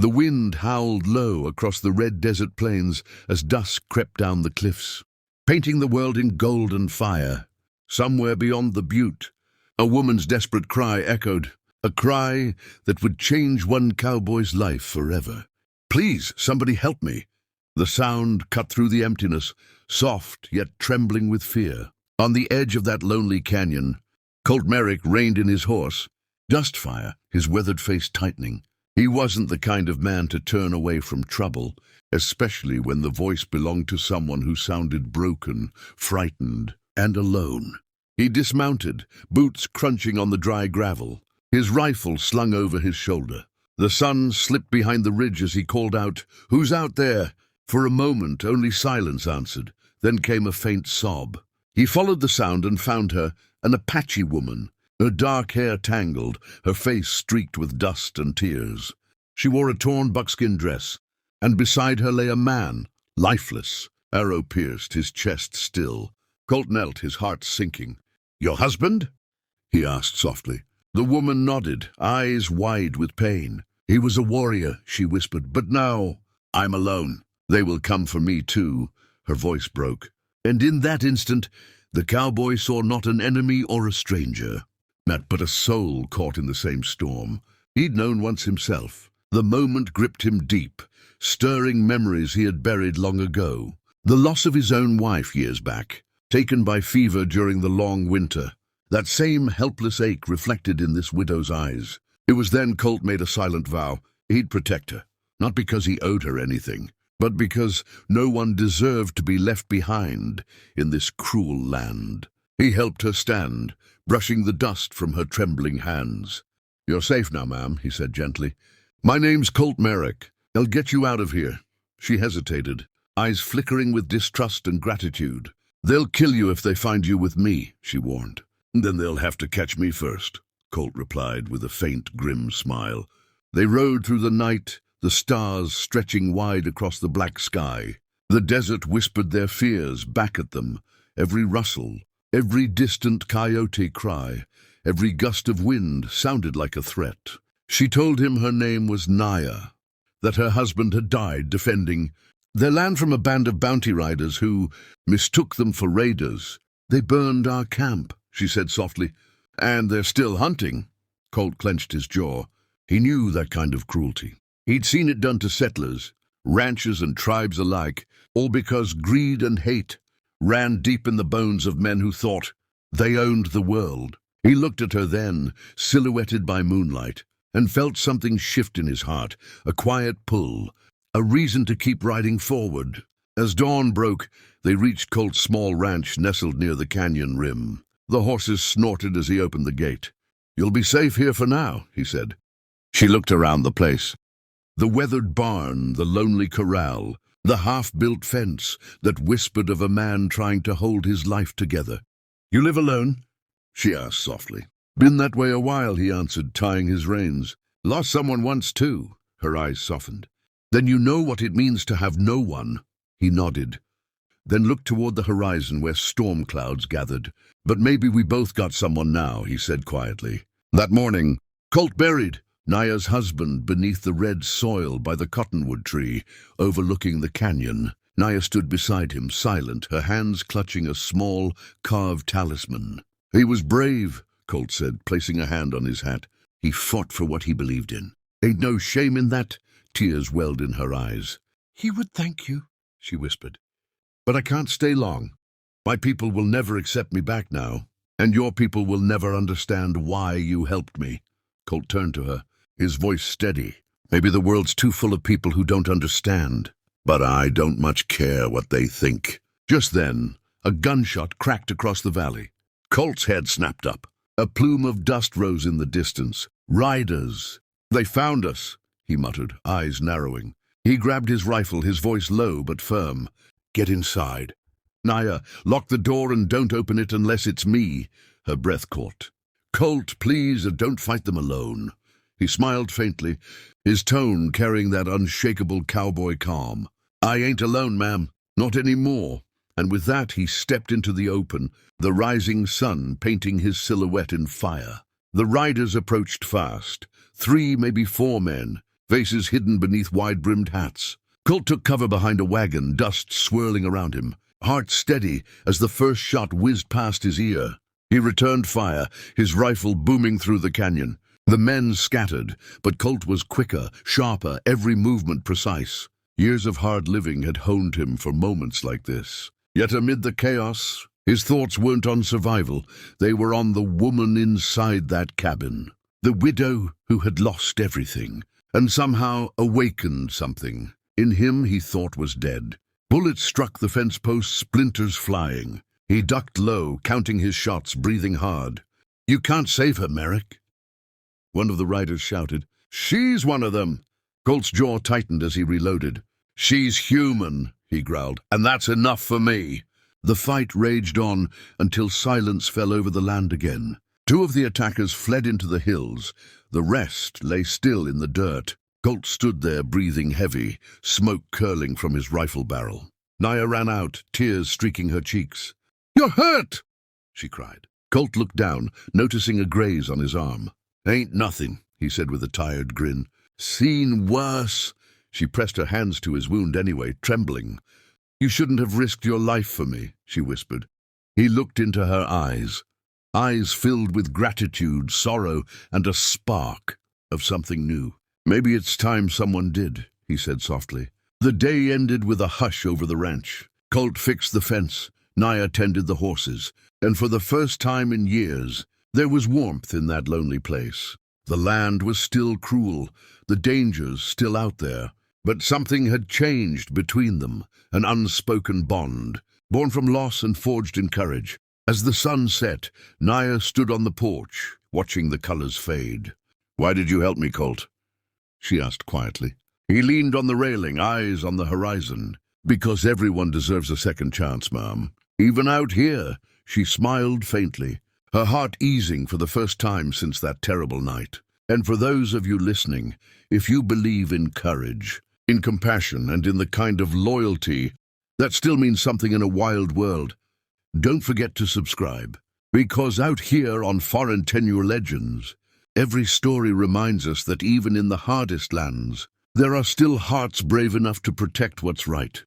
The wind howled low across the red desert plains as dusk crept down the cliffs, painting the world in golden fire. Somewhere beyond the butte, a woman's desperate cry echoed, a cry that would change one cowboy's life forever. "Please, somebody help me." The sound cut through the emptiness, soft yet trembling with fear. On the edge of that lonely canyon, Colt Merrick reined in his horse, Dustfire, his weathered face tightening. He wasn't the kind of man to turn away from trouble, especially when the voice belonged to someone who sounded broken, frightened, and alone. He dismounted, boots crunching on the dry gravel, his rifle slung over his shoulder. The sun slipped behind the ridge as he called out, "Who's out there?" For a moment, only silence answered. Then came a faint sob. He followed the sound and found her, an Apache woman, her dark hair tangled, her face streaked with dust and tears. She wore a torn buckskin dress, and beside her lay a man, lifeless, arrow-pierced, his chest still. Colt knelt, his heart sinking. "Your husband?" he asked softly. The woman nodded, eyes wide with pain. "He was a warrior," she whispered, "but now I'm alone. They will come for me too." Her voice broke. And in that instant, the cowboy saw not an enemy or a stranger, but a soul caught in the same storm. He'd known once himself. The moment gripped him deep, stirring memories he had buried long ago. The loss of his own wife years back, taken by fever during the long winter. That same helpless ache reflected in this widow's eyes. It was then Colt made a silent vow. He'd protect her, not because he owed her anything, but because no one deserved to be left behind in this cruel land. He helped her stand, brushing the dust from her trembling hands. "You're safe now, ma'am," he said gently. "My name's Colt Merrick. I'll get you out of here." She hesitated, eyes flickering with distrust and gratitude. "They'll kill you if they find you with me," she warned. "Then they'll have to catch me first," Colt replied with a faint, grim smile. They rode through the night, the stars stretching wide across the black sky. The desert whispered their fears back at them, every rustle, every distant coyote cry, every gust of wind sounded like a threat. She told him her name was Naya, that her husband had died defending their land from a band of bounty riders who mistook them for raiders. "They burned our camp," she said softly. "And they're still hunting." Colt clenched his jaw. He knew that kind of cruelty. He'd seen it done to settlers, ranchers and tribes alike, all because greed and hate ran deep in the bones of men who thought they owned the world. He looked at her then, silhouetted by moonlight, and felt something shift in his heart, a quiet pull, a reason to keep riding forward. As dawn broke, they reached Colt's small ranch nestled near the canyon rim. The horses snorted as he opened the gate. "You'll be safe here for now," he said. She looked around the place. The weathered barn, the lonely corral, the half-built fence that whispered of a man trying to hold his life together. "You live alone?" she asked softly. "Been that way a while," he answered, tying his reins. "Lost someone once too." Her eyes softened. "Then you know what it means to have no one." He nodded, then looked toward the horizon where storm clouds gathered. "But maybe we both got someone now," he said quietly. That morning, Colt buried Naya's husband beneath the red soil by the cottonwood tree, overlooking the canyon. Naya stood beside him, silent, her hands clutching a small, carved talisman. "He was brave," Colt said, placing a hand on his hat. "He fought for what he believed in. Ain't no shame in that." Tears welled in her eyes. "He would thank you," she whispered. "But I can't stay long. My people will never accept me back now, and your people will never understand why you helped me." Colt turned to her, his voice steady. "Maybe the world's too full of people who don't understand, but I don't much care what they think." Just then, a gunshot cracked across the valley. Colt's head snapped up. A plume of dust rose in the distance. "Riders! They found us," he muttered, eyes narrowing. He grabbed his rifle, his voice low but firm. "Get inside. Naya, lock the door and don't open it unless it's me." Her breath caught. "Colt, please, don't fight them alone." He smiled faintly, his tone carrying that unshakable cowboy calm. "I ain't alone, ma'am. Not anymore." And with that he stepped into the open, the rising sun painting his silhouette in fire. The riders approached fast. 3, maybe 4 men, faces hidden beneath wide-brimmed hats. Colt took cover behind a wagon, dust swirling around him, heart steady as the first shot whizzed past his ear. He returned fire, his rifle booming through the canyon. The men scattered, but Colt was quicker, sharper, every movement precise. Years of hard living had honed him for moments like this. Yet amid the chaos, his thoughts weren't on survival. They were on the woman inside that cabin. The widow who had lost everything, and somehow awakened something. In him he thought was dead. Bullets struck the fence post, splinters flying. He ducked low, counting his shots, breathing hard. "You can't save her, Merrick," one of the riders shouted. "She's one of them." Colt's jaw tightened as he reloaded. "She's human," he growled, "and that's enough for me." The fight raged on until silence fell over the land again. Two of the attackers fled into the hills. The rest lay still in the dirt. Colt stood there, breathing heavy, smoke curling from his rifle barrel. Naya ran out, tears streaking her cheeks. "You're hurt!" she cried. Colt looked down, noticing a graze on his arm. "Ain't nothing," he said with a tired grin. "Seen worse." She pressed her hands to his wound anyway, trembling. "You shouldn't have risked your life for me," she whispered. He looked into her eyes filled with gratitude, sorrow, and a spark of something new. "Maybe it's time someone did," he said softly. The day ended with a hush over the ranch. Colt fixed the fence, Naya tended the horses, and for the first time in years, there was warmth in that lonely place. The land was still cruel, the dangers still out there, but something had changed between them, an unspoken bond, born from loss and forged in courage. As the sun set, Naya stood on the porch, watching the colors fade. "Why did you help me, Colt?" she asked quietly. He leaned on the railing, eyes on the horizon. "Because everyone deserves a second chance, Mom. Even out here," she smiled faintly, her heart easing for the first time since that terrible night. "And for those of you listening, if you believe in courage, in compassion, and in the kind of loyalty that still means something in a wild world, don't forget to subscribe. Because out here on Foreign Tenure Legends, every story reminds us that even in the hardest lands, there are still hearts brave enough to protect what's right.